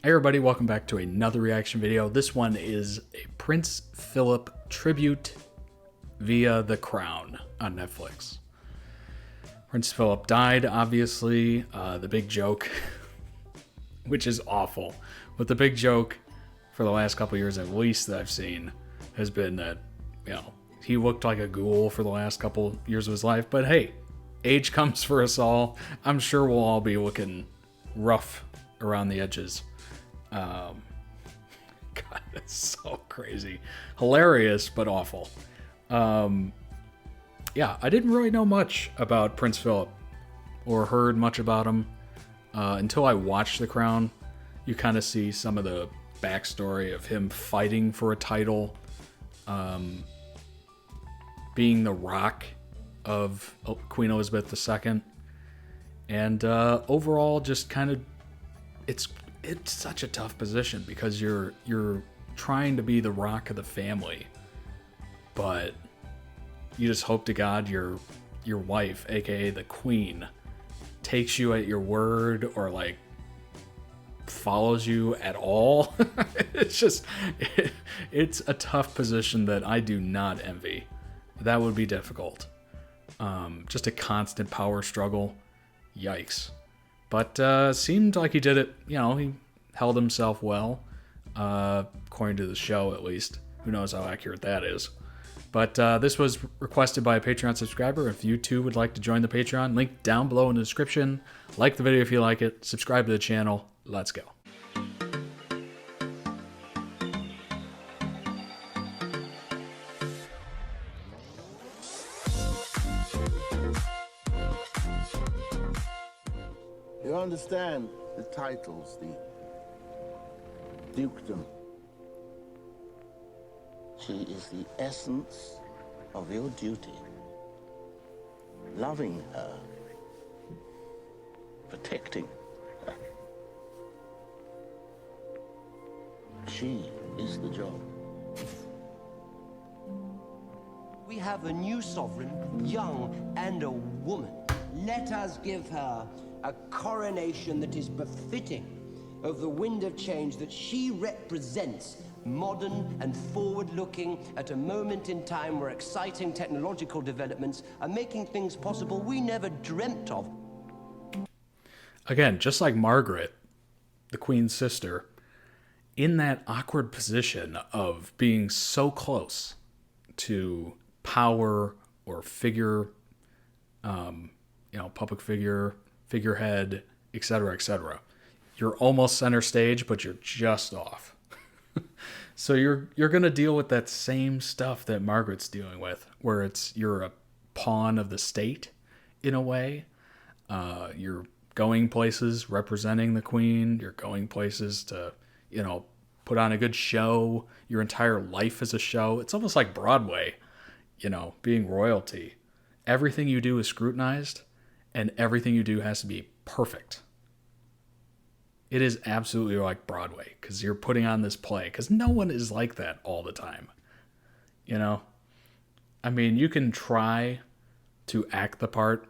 Hey everybody, welcome back to another reaction video. This one is a Prince Philip tribute via The Crown on Netflix. Prince Philip died, obviously. The big joke, which is awful, but the big joke for the last couple years at least that I've seen has been that, he looked like a ghoul for the last couple years of his life. But hey, age comes for us all. I'm sure we'll all be looking rough around the edges. God, that's so crazy. Hilarious, but awful. Yeah, I didn't really know much about Prince Philip or heard much about him until I watched The Crown. You kind of see some of the backstory of him fighting for a title, being the rock of Queen Elizabeth II, and overall just kind of it's such a tough position because you're trying to be the rock of the family, but you just hope to God your wife, aka the Queen, takes you at your word or like follows you at all. It's a tough position that I do not envy. That would be difficult. Just a constant power struggle. Yikes. But seemed like he did it, he held himself well, according to the show at least. Who knows how accurate that is. But this was requested by a Patreon subscriber. If you too would like to join the Patreon, link down below in the description. Like the video if you like it. Subscribe to the channel. Let's go. You understand the titles, the dukedom. She is the essence of your duty. Loving her, protecting her. She is the job. We have a new sovereign, young and a woman. Let us give her a coronation that is befitting of the wind of change that she represents, modern and forward-looking at a moment in time where exciting technological developments are making things possible we never dreamt of. Again, just like Margaret, the Queen's sister, in that awkward position of being so close to power or figure, public figure, figurehead, etc., etc. You're almost center stage, but you're just off. So you're going to deal with that same stuff that Margaret's dealing with, where you're a pawn of the state in a way. You're going places representing the Queen. You're going places to, put on a good show. Your entire life is a show. It's almost like Broadway, being royalty. Everything you do is scrutinized, and everything you do has to be perfect. It is absolutely like Broadway because you're putting on this play because no one is like that all the time. I mean, you can try to act the part,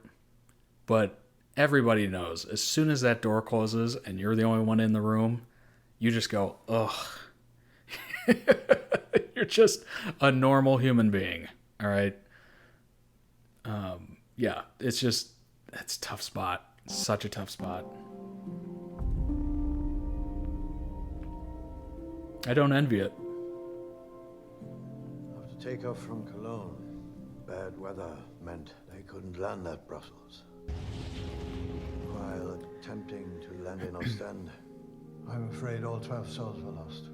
but everybody knows as soon as that door closes and you're the only one in the room, you just go, ugh. You're just a normal human being. All right. Yeah, it's a tough spot. Such a tough spot. I don't envy it. I have to take off from Cologne. Bad weather meant they couldn't land at Brussels. While attempting to land in Ostend, I'm afraid all 12 souls were lost.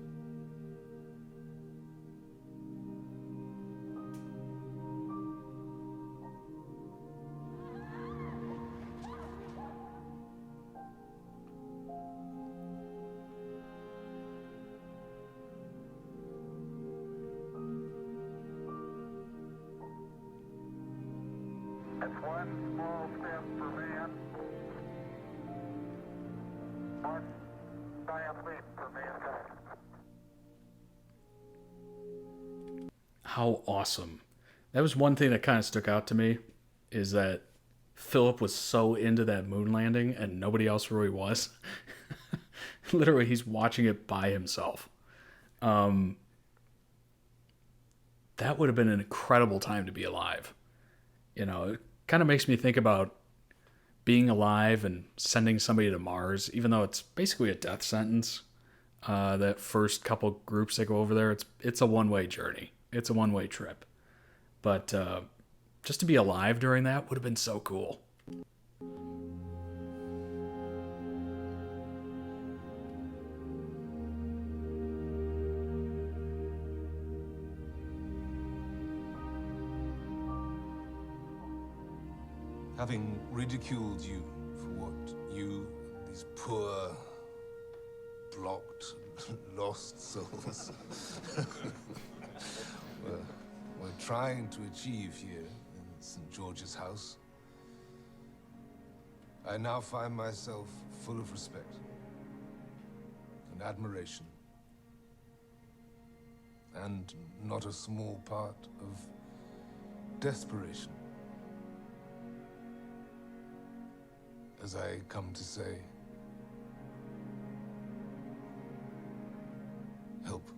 It's one small step for man, one giant leap for mankind. How awesome. That was one thing that kind of stuck out to me, is that Philip was so into that moon landing and nobody else really was. Literally, he's watching it by himself. That would have been an incredible time to be alive. You know, it kind of makes me think about being alive and sending somebody to Mars, even though it's basically a death sentence. That first couple groups that go over there, it's a one-way journey. It's a one-way trip. But just to be alive during that would have been so cool. Having ridiculed you for what you, these poor, blocked, lost souls, were trying to achieve here in St. George's house, I now find myself full of respect and admiration, and not a small part of desperation. As I come to say, help.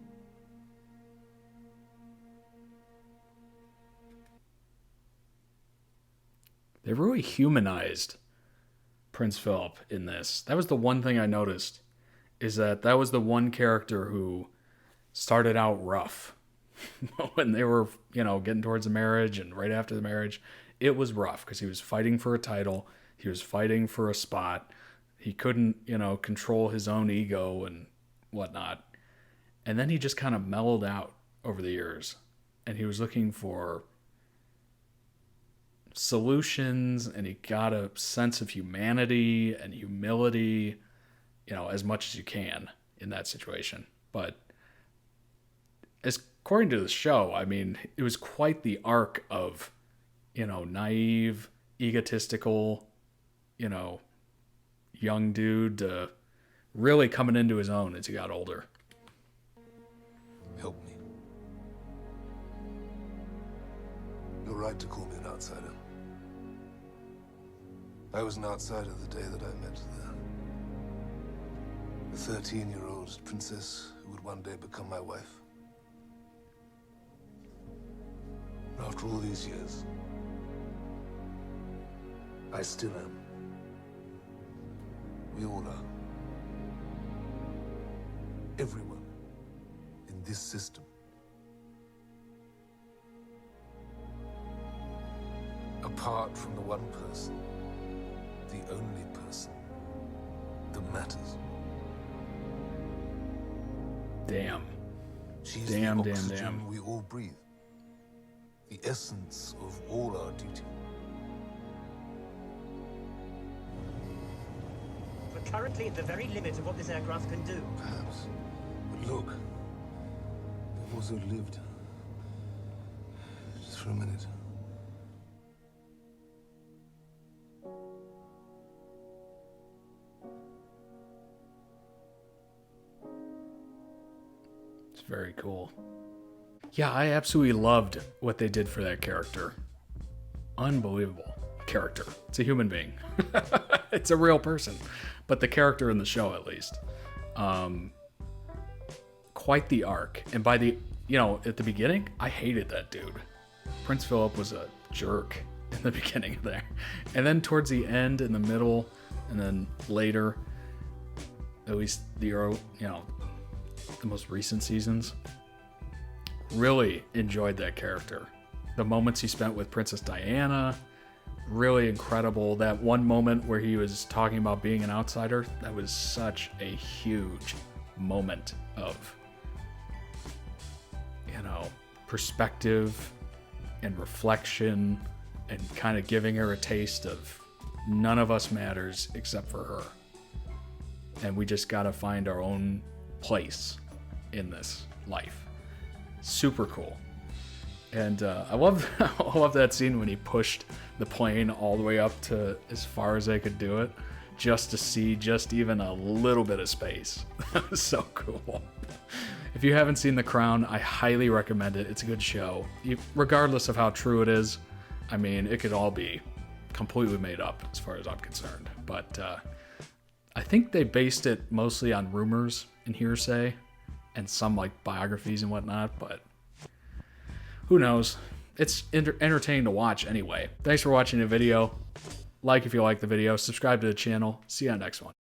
They really humanized Prince Philip in this. That was the one thing I noticed, is that was the one character who started out rough. When they were, getting towards the marriage and right after the marriage, it was rough because he was fighting for a title. He was fighting for a spot. He couldn't, control his own ego and whatnot. And then he just kind of mellowed out over the years. And he was looking for solutions, and he got a sense of humanity and humility, as much as you can in that situation. But according to the show, I mean, it was quite the arc of, naive, egotistical, young dude really coming into his own as he got older. Help me. You're right to call me an outsider. I was an outsider the day that I met the 13-year-old princess who would one day become my wife. After all these years, I still am. We all are. Everyone in this system. Apart from the one person, the only person that matters. Damn. She's Damn. the oxygen we all breathe. The essence of all our duty. We're currently at the very limit of what this aircraft can do. Perhaps. But look, we've also lived. Just for a minute. It's very cool. Yeah, I absolutely loved what they did for that character. Unbelievable character. It's a human being. It's a real person. But the character in the show, at least. Quite the arc. And by the, at the beginning, I hated that dude. Prince Philip was a jerk in the beginning there. And then towards the end, in the middle, and then later, at least the most recent seasons, really enjoyed that character. The moments he spent with Princess Diana, really incredible. That one moment where he was talking about being an outsider, that was such a huge moment of, perspective and reflection, and kind of giving her a taste of none of us matters except for her. And we just got to find our own place in this life. Super cool. And I love that scene when he pushed the plane all the way up to as far as they could do it, just to see just even a little bit of space. That was so cool. If you haven't seen The Crown, I highly recommend it. It's a good show. Regardless of how true it is, I mean, it could all be completely made up as far as I'm concerned. But I think they based it mostly on rumors and hearsay and some like biographies and whatnot, but who knows? It's entertaining to watch anyway. Thanks for watching the video. Like if you like the video, subscribe to the channel. See you on the next one.